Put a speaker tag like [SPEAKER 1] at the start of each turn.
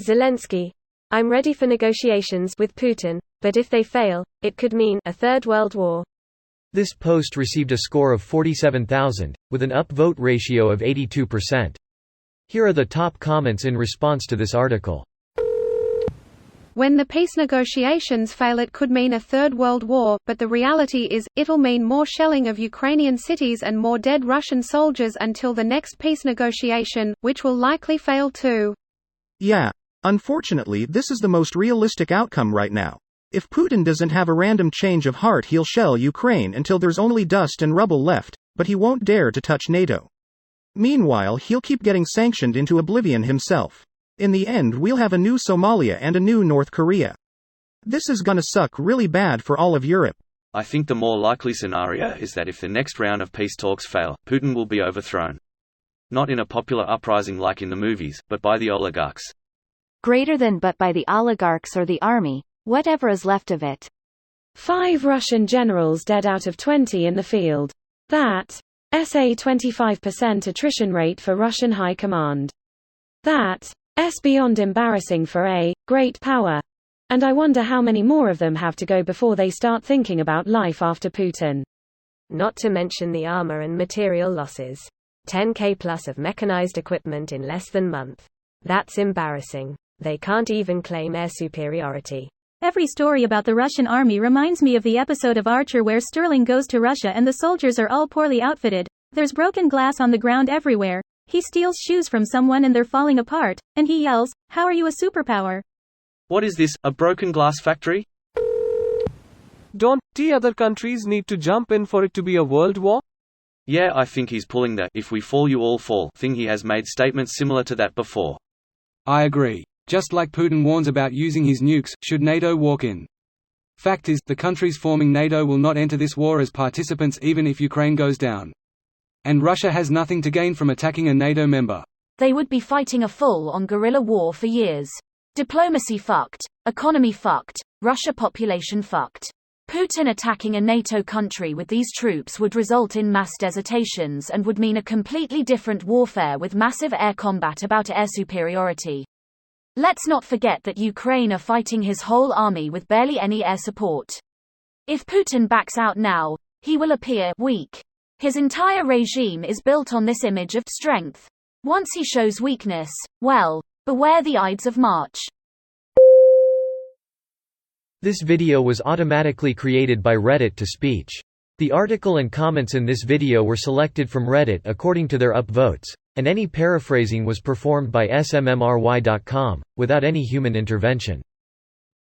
[SPEAKER 1] Zelensky: I'm ready for negotiations with Putin, but if they fail, it could mean a third world war.
[SPEAKER 2] This post received a score of 47,000, with an upvote ratio of 82%. Here are the top comments in response to this article.
[SPEAKER 3] When the peace negotiations fail, it could mean a third world war, but the reality is, it'll mean more shelling of Ukrainian cities and more dead Russian soldiers until the next peace negotiation, which will likely fail too.
[SPEAKER 4] Yeah. Unfortunately, this is the most realistic outcome right now. If Putin doesn't have a random change of heart, he'll shell Ukraine until there's only dust and rubble left, but he won't dare to touch NATO. Meanwhile, he'll keep getting sanctioned into oblivion himself. In the end, we'll have a new Somalia and a new North Korea. This is gonna suck really bad for all of Europe.
[SPEAKER 5] I think the more likely scenario is that if the next round of peace talks fail, Putin will be overthrown. Not in a popular uprising like in the movies, but by the oligarchs.
[SPEAKER 6] Greater than but by the oligarchs or the army, whatever is left of it.
[SPEAKER 1] 5 Russian generals dead out of 20 in the field. That's a 25% attrition rate for Russian high command. That's beyond embarrassing for a great power. And I wonder how many more of them have to go before they start thinking about life after Putin. Not to mention the armor and material losses. 10K plus of mechanized equipment in less than a month. That's embarrassing. They can't even claim air superiority.
[SPEAKER 7] Every story about the Russian army reminds me of the episode of Archer where Sterling goes to Russia and the soldiers are all poorly outfitted. There's broken glass on the ground everywhere. He steals shoes from someone and they're falling apart, and he yells, "How are you a superpower?"
[SPEAKER 5] What is this, a broken glass factory?
[SPEAKER 8] Don't other countries need to jump in for it to be a world war?
[SPEAKER 5] Yeah, I think he's pulling the "if we fall you all fall" thing. He has made statements similar to that before.
[SPEAKER 9] I agree. Just like Putin warns about using his nukes, should NATO walk in. Fact is, the countries forming NATO will not enter this war as participants even if Ukraine goes down. And Russia has nothing to gain from attacking a NATO member.
[SPEAKER 6] They would be fighting a full-on guerrilla war for years. Diplomacy fucked, economy fucked, Russia population fucked. Putin attacking a NATO country with these troops would result in mass desertations and would mean a completely different warfare with massive air combat about air superiority. Let's not forget that Ukraine are fighting his whole army with barely any air support. If Putin backs out now, he will appear weak. His entire regime is built on this image of strength. Once he shows weakness, well, beware the Ides of March.
[SPEAKER 2] This video was automatically created by Reddit to speech. The article and comments in this video were selected from Reddit according to their upvotes, and any paraphrasing was performed by smmry.com, without any human intervention.